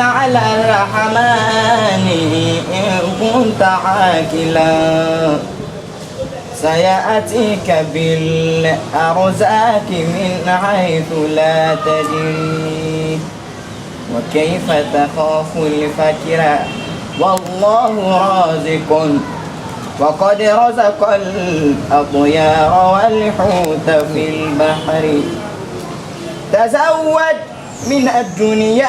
على الرحمن إن كنت عاقلا سيأتيك بالأرزاق من حيث لا تدري وكيف تخاف الفقر والله رازق وقد رزق الأطيار والحوت في البحر تزود من الدنيا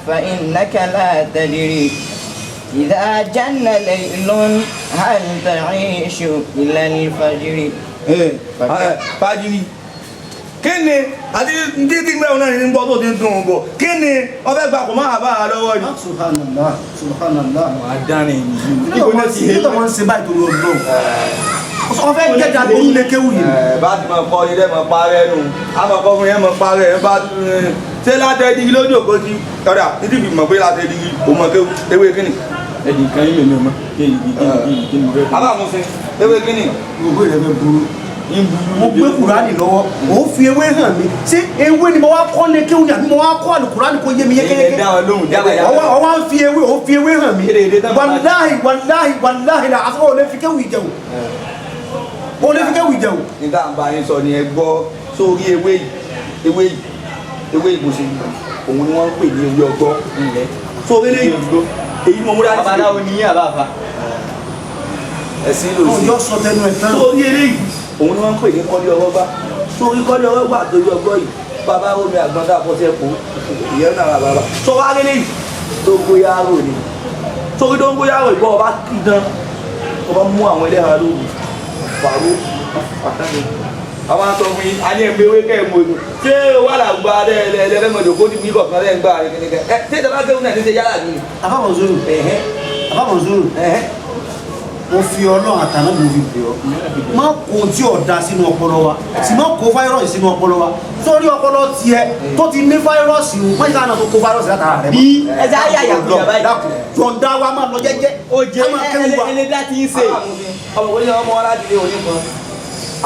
فإنك لا تدري إذا جن ليل هل تعيش إلى الفجر fajiri kíni àti títí gbẹ ọ̀nà ní gbọ́ tó ti ń dùn ún bọ̀ kíni ọbẹ̀ gbà kò máa bá a lọ́wọ́ ni. subhanallah subhanallah. wà á dáná ẹni yìí. kí ló ń ṣe báyìí tó lọ lọ. ọfẹ jẹjà tó ń lé kéwù yìí. bá ti máa kọ́ ilé máa parẹ́ nù á máa kọ́ fún yẹn máa parẹ́ ẹ bá ṣé látẹ̀ digi lójú òkú ti ọ̀dà títí fi mọ̀ pé látẹ̀ digi òun mọ̀ kéwù ewé kíni. ẹ̀dì kan yín mẹ́mẹ́ ọmọ kí ni bẹ́ẹ̀. aláàmúsin ewé kíni. gbogbo ìrẹ́fẹ́ burú. mo gbé kùránì lọ́wọ́ mo fi ewé hàn mi ṣé ewé ni mo wá kọ́ lé kéwù ni àbí mo wá kọ́ àlùkùránì kó yé mi yékéyéké. ọwọ́ ń fi ewé hàn mi wàláhì wàláhì wàláhì la àti olè fi kéwù ìjẹun olè fi kéwù ìjẹun. nígbà bá yín sọ ni ẹ gbọ́ sórí ewé ìbùsùn òun ni wọ́n ń pè ní ewé ọgbọ́ sórí lè yìí èyí mo múra sí. babaláwo ni yín àbáfa. ẹ̀sìn ló sí. ọjọ́ sọ tẹnu ẹ̀ tán. sórí eléyìí òun ni wọ́n ń pè ní kọ́lé ọwọ́ bá sórí kọ́lé ọwọ́ bá torí ọgbọ́ yìí bàbá omi àgbọ̀ndà àpọ̀tẹ́ kù ìyẹn náà bàbá. sọ wá lélẹ́yìí dóngóyárò ni sórí dóngóyárò ìbọn ọba kìdán ọba mú àwọn ẹlẹ́hàn lóru fàró pàtàkì àwọn aṣọ fún yín a ní ẹgbẹ́ ewé kẹ́ ẹ̀ mọ̀ ní ṣé wà lágbá ẹlẹ́mọ̀dé kó ní kọ̀ọ̀kan lẹ́yìn gbà rẹ̀ kẹ́kẹ́ ẹ ṣé ìjọba kẹ́kẹ́ náà ní ṣe yálà ní. àbámọ̀ zoro àbámọ̀ zoro mo fi ọlọ́run àtàná mo fi bẹ̀ ọ́ má kó tí ọ̀dà sínú ọpọlọ wa sì má kó fáírọ̀sì sínú ọpọlọ wa sórí ọpọlọ tiẹ̀ tó ti ní fáírọ̀sì o má ṣe àná tó kó fáírọ̀sì látara rẹ̀ bí ẹja ayé àyàkú yàrá yìí dákun jọ̀ǹda wa máa lọ jẹ́jẹ́ ó jẹ́ ẹlẹ́dá tí ń ṣe. ọmọ wọlé ọmọ wa láti lé òní kan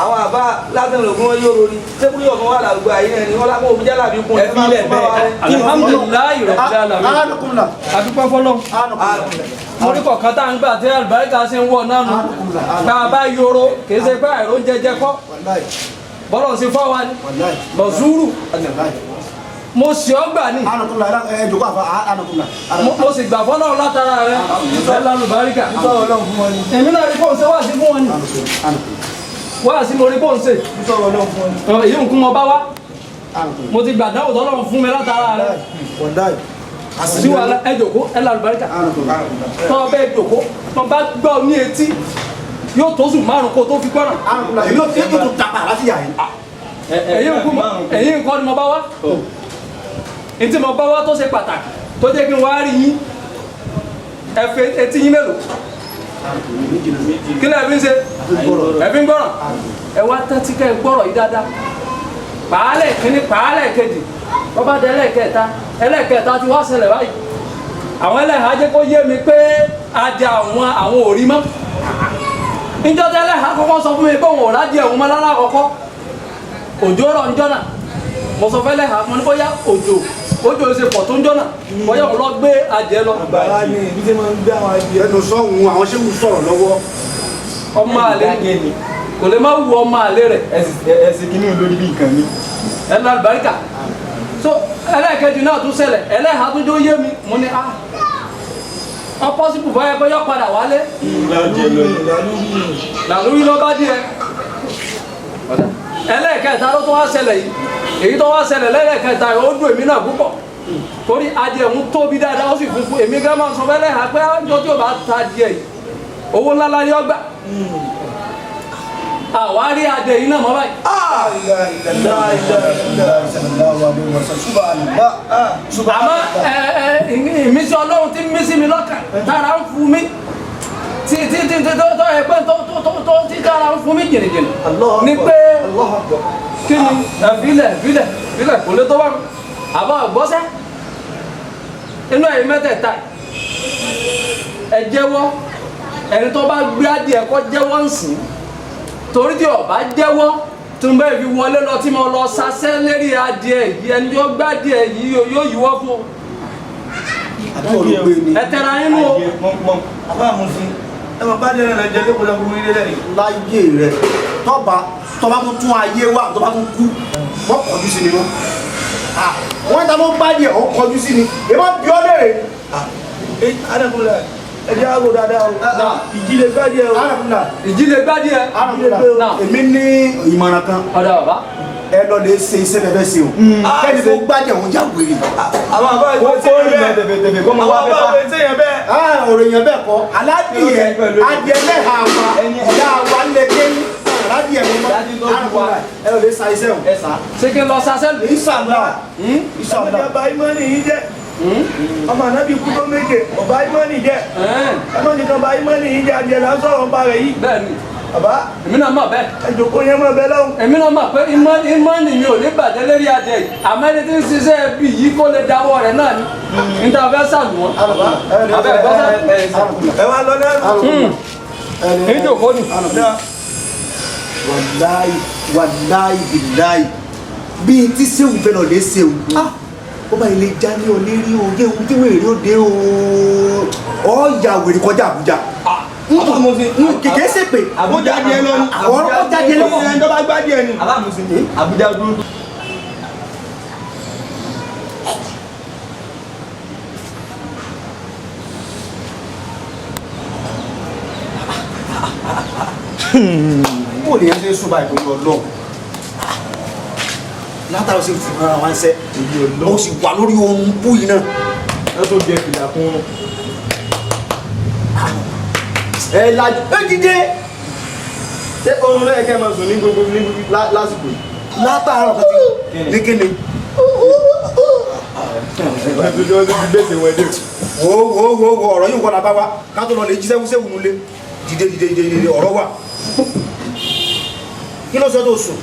àwọn àbá látẹ̀wọ̀n lògùn wọn yóò rori sẹ́kúrú ọmọ wa làgbà ayé náà ni wọ́n lápò òbí jálà bí kún ẹ fi ilẹ̀ bẹ́ẹ̀ alhamdulilayi rabbil alamin adúpẹ́ fọlọ́ mo ní kọ̀ọ̀kan tá à ń gbà tí àlùbáríkà ṣe ń wọ̀ náà nù tá a bá yoro kì í ṣe pé àìró jẹjẹ kọ́ bọ́lọ̀ sí fọ́ wa ni lọ́sùrù mo sì ọ́ gbà ní mo sì gbà fọ́lọ́ látara rẹ ẹ lálùbáríkà èmi náà rí bóun ṣe wá sí fún wọn ni wá sí mo rí bóun ṣe èyí nǹkan mo bá wá mo ti gbà dáwò tọ́lọ́run fún mi látara rẹ sí wàhálà ẹ jòkó ẹ lálùbáríkà tọ́ ọ bẹ́ẹ̀ jòkó tọ́ bá gbọ́ ní etí yóò tó sùn márùn kó tó fi gbọ́ràn. yóò tó dàpà láti yà yín. ẹ̀yin nǹkan ni mo bá wá ntí mo bá wá tó ṣe pàtàkì tó jẹ́ kí n wá rí yín ẹ fi etí yín mélòó kí lè fi ń ṣe ẹ fi ń gbọ́ràn ẹ wá tẹ́tí kẹ́ ẹ gbọ́rọ̀ yìí dáadáa pàálẹ̀ kínní pàálẹ̀ kejì wọ́n bá dé ẹlẹ́ẹ̀kẹta ti wá ṣẹlẹ̀ báyìí àwọn ẹlẹ́hàá jẹ́ kó yé mi pé adé àwọn òrí mọ́ níjọ́ tẹ́ ẹlẹ́hàá kọ́kọ́ sọ fún mi pé òun ò rádìí ẹ̀hún mọ́ lára àkọ́kọ́ òjò rọ̀ níjọ́ náà mo sọ fẹ́ ẹlẹ́hàá mo ní bóyá òjò ṣe pọ̀ tó ń jọ́ náà bóyá òun lọ gbé adìẹ lọ. àgbàrá ni ibi tí wọ́n ń gbé àwọn adìẹ. ẹnu sọ́hun àwọn ṣé kò sọ̀rọ̀ lọ́wọ́. ọmọ àlè kò lè má wu ọmọ àlè rẹ̀ ẹsìn kìíní lórí bí nǹkan mi. ẹ lọ àlùbáríkà so ẹlẹ́ẹ̀kejì náà tún ṣẹlẹ̀ ẹlẹ́hàá tún jó yé mi mo ní ọpọ́sibù báyẹ̀ pé yọ padà wálé làlórí ló bá díẹ̀ ẹlẹ́ẹ̀kẹta ló tó wá ṣẹlẹ̀ yìí èyí tó wá ṣẹlẹ̀ lẹ́ẹ̀kẹta ó dùn èmi náà púpọ̀ torí adìẹ ń tóbi dáadáa ó sì funfun èmi gẹ́gẹ́ máa sọ fẹ́lẹ́ hà pé ọjọ́ tí ó bá ta adìẹ yìí owó ńlá láyé ọgbà àwárí adìẹ yìí náà mọ́ báyìí. àmọ́ ìmísí ọlọ́run tí mísí mi lọ́kàn tára ń fún mi tí tó yẹ pé tí tára ń fún mi jìnnìjìnnì ní pé kí ni filẹ̀ kò lè tó bá mi àbọ̀ gbọ́sẹ́ inú ẹ̀yìn mẹ́tẹ̀ẹ̀ta ẹ jẹ́wọ́ ẹni tó bá gbé adìẹ kọ́ jẹ́wọ́ ń sìn torí tí ọba jẹ́wọ́ tí mo bẹ́ẹ̀ fi wọlé lọ tí mo lọ sasẹ́ lérí adìẹ yìí ẹni tó gbá adìẹ yìí yóò yíwọ́ fún àdúgbò ló gbé ni. ẹ tẹra yín mú o. àbá mu sí ẹ máa bá dé náà jẹ lẹ́kọ̀ọ́ lọ́kùnrin mú ilé lẹ́yìn. láyé rẹ tọ́ba tó tún ayé wà tó tún kú wọ́n kọjú sí ni wọ́n. wọ́n ta ló bá díẹ̀ ó kọjú sí ni èèmọ̀ bí ọ́ lè rè. arákùnrin ẹ jẹ́ àgọ́ dáadáa o ìjìnlẹ̀ gbádìí ẹ o. ìjìnlẹ̀ gbádìí ẹ. èmi ní ìmọ̀ràn kan. ọ̀dà bàbá. ẹ lọ lè ṣe iṣẹ́ bẹ́ẹ̀ sí o. kẹ́ni tó gbádìí àwọn ìyá wèrè. àwọn àbá ìwé tí yẹn bẹ́ẹ̀ àwọn àbá ìwé tí yẹn bẹ́ẹ̀. ọ̀rọ̀ yẹn bẹ́ẹ̀ kọ́ aládìyẹ adìẹ lẹ́hà wa ìyá wa lè dé aládìyẹ mi mọ́ ẹ lọ lè sa iṣẹ́ o. ṣé kí n lọ sa sẹ́lù. ìsàlá ìsàlá ọba ìmọ̀ni yìí jẹ́ ọmọ ànábì kú tó méje ọba ìmọ̀ni jẹ́ ẹmọ nìkan ọba ìmọ̀ni yìí jẹ́ adìẹ là ń sọ̀rọ̀ ọba rẹ̀ yìí. bẹ́ẹ̀ni bàbá èmi náà mọ̀ bẹ́ẹ̀. ẹjọkọ yẹn mọ̀ bẹ́ẹ̀ lọ́hùn. èmi náà mọ̀ pé ìmọ̀ni mi ò ní bàjẹ́ lérí adìẹ yìí àmọ́ ẹni tí ń ṣiṣẹ́ bí yìí kó lè dáwọ́ rẹ̀ náà ni níta fẹ́ sàlù wọn. ẹ wá lọ lẹ́nu. ìjòkó ni. wàláì bìláì bíi tí sẹ́wù fẹ́ lọ lè sẹ́wù ó bá ilé já ní olérí oge ohun tí wèrè ó dé o ọ̀ọ́yà wèrè kọjá Àbújá kìkì ṣe pé Àbújá díẹ̀ lọ ní ọ̀rọ̀ jáde lọ ẹni tó bá gbá díẹ̀ ni. Àbújá dúró. bó lè yẹn ṣe sùn báyìí pẹ̀lú Ọlọ́run látàrí sí fún ara wọn ṣe ó sì wà lórí ohun bú yìí náà. ẹ tó jẹ fìlà fún ẹ lajú ẹ dìde ṣé oorun lẹ́yìn kẹ́ máa sùn ní gbogbo lásìkò yìí. látàárọ̀ kan ti ní kíni. wo ọ̀rọ̀ yìí kọ́ la bá wa ká tó lọ lè jí sẹ́wọ́sẹ́wọ́ nulẹ̀ dìde ọ̀rọ̀ wà kí ló sọ tó sùn.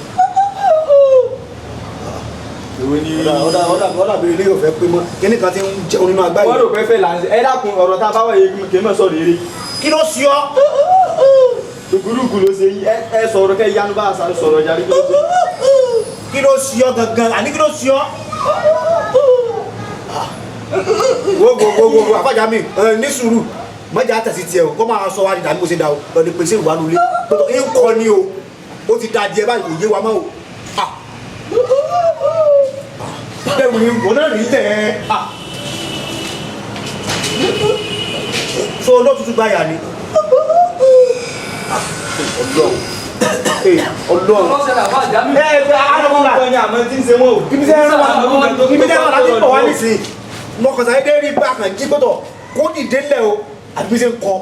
ọ̀dà bèrè ilé yóò fẹ́ pé mọ́ kíní kan ti ń jẹun nínú agbáyé. wọ́n rò pé fẹ́ là ń ṣe ẹ dákun ọ̀rọ̀ tá a bá wáyé kì í mọ̀ sọ̀rọ̀ eré. kí ló sí ọ. dùkúdùkú ló ṣe yí ẹ sọ̀rọ̀ kẹ́ yanu bá a sọ̀rọ̀ jáde kí ló ṣe. kí ló sí ọ gangan àní kí ló sí ọ. wo àfàjà mi ní sùúrù mọ́jà àtẹ̀sí tiẹ̀ o kó máa sọ wá ní dàbí mo ṣe dà o lọ́ọ́ pèsè ìwà nulẹ̀ ń kọ́ ni o ó ti da díẹ̀ báyìí kò yé wa mọ́ o. bẹ́ẹ̀ ni ìbò náà rí tẹ̀ ẹ́ so olótùtù gbáyà ni Ọlọ́run ibi tẹ́ wà láti pọ̀ wá nísìnyí mọ̀kànlá ẹ̀dẹ́ rí bá kan jí gbọ́dọ̀ kó dìde lẹ̀ o àti bí ṣe ń kọ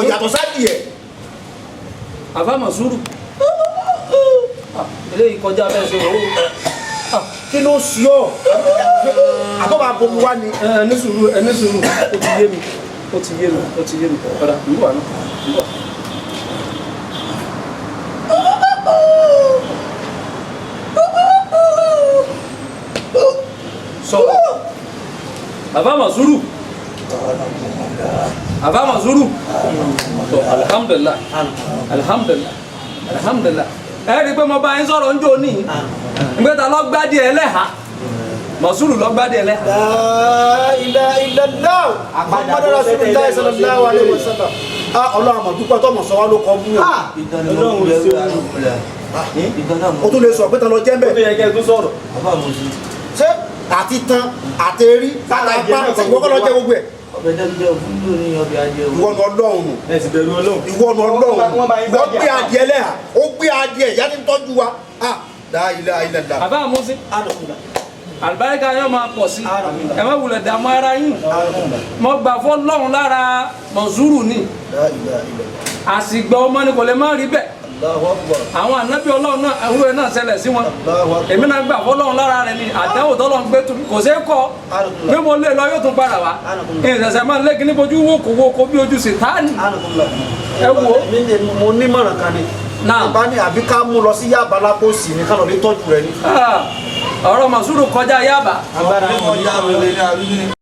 yàtọ̀ sáàdì ẹ̀. àbá Màsúrù eléyìí kọjá bẹ́ẹ̀ ṣe wọ́n ó. kí ló sí ọ àbọ̀bà bomi wá ni. ẹni sùúrù ó ti yé mi ọ̀dà ìlú wa náà. sọ̀rọ̀ àbá Màsúrù alhamdulillah ẹ rí i pé mo bá yín sọ̀rọ̀ ń jò ní ìgbẹ́ta lọ́gbádì ẹlẹ́ha Màsúrù lọ́gbádì ẹlẹ́ha. La ilaha illallah Muhammadu Rasulullah sallallahu alaihi wasallam. Ọlọ́run àmọ̀ dúpẹ́ tọ́mọ̀ sọ wá ló kọ́ bú o tún lè sọ pé tán lọ jẹ́ bẹ́ẹ̀. ó tó yẹ kẹ́ ẹ tún sọ̀rọ̀. ṣé àti tan àtẹrí àtàgbà ìwọ́kọ́ lọ jẹ́ gbogbo ẹ̀. ìwọ́nù Ọlọ́run nù. ẹ sì bẹ̀rù Ọlọ́run. ìwọ́nù Ọlọ́run nù. wọ́n gbé adìẹ lẹ́hà ó gbé adìẹ ìyá ní tọ́jú wa. La ilaha illallah. àbá àmúsí àlùbáríkà yóò máa pọ̀ sí ẹ má wulẹ̀ dààmú ara yín mo gbà fọ́ lọ́run lára Màsúrù ni àsìgbà ọmọ ni kò lè má rí bẹ́ẹ̀ àwọn ànábì Ọlọ́run náà àwọn ẹ̀ náà ṣẹlẹ̀ sí wọn èmi náà gbà fọ́ lọ́run lára rẹ̀ ni àdáwò tọ́lọ́run gbé tu kò ṣeé kọ́ pé mo lé lọ yóò tún padà wá ìṣẹ̀ṣẹ̀ máa lé kíní bojú wókòwókò bí ojú Sàtánì ẹ wo. mo ní mọ̀ràn kan ni bá ní àbí ká mú lọ sí Yaba lápòsí ní kánò lè tọ́jú rẹ ní. ọ̀rọ̀ Màsúrù kọjá Yaba. agbára wọn yá wọlé ní àbí.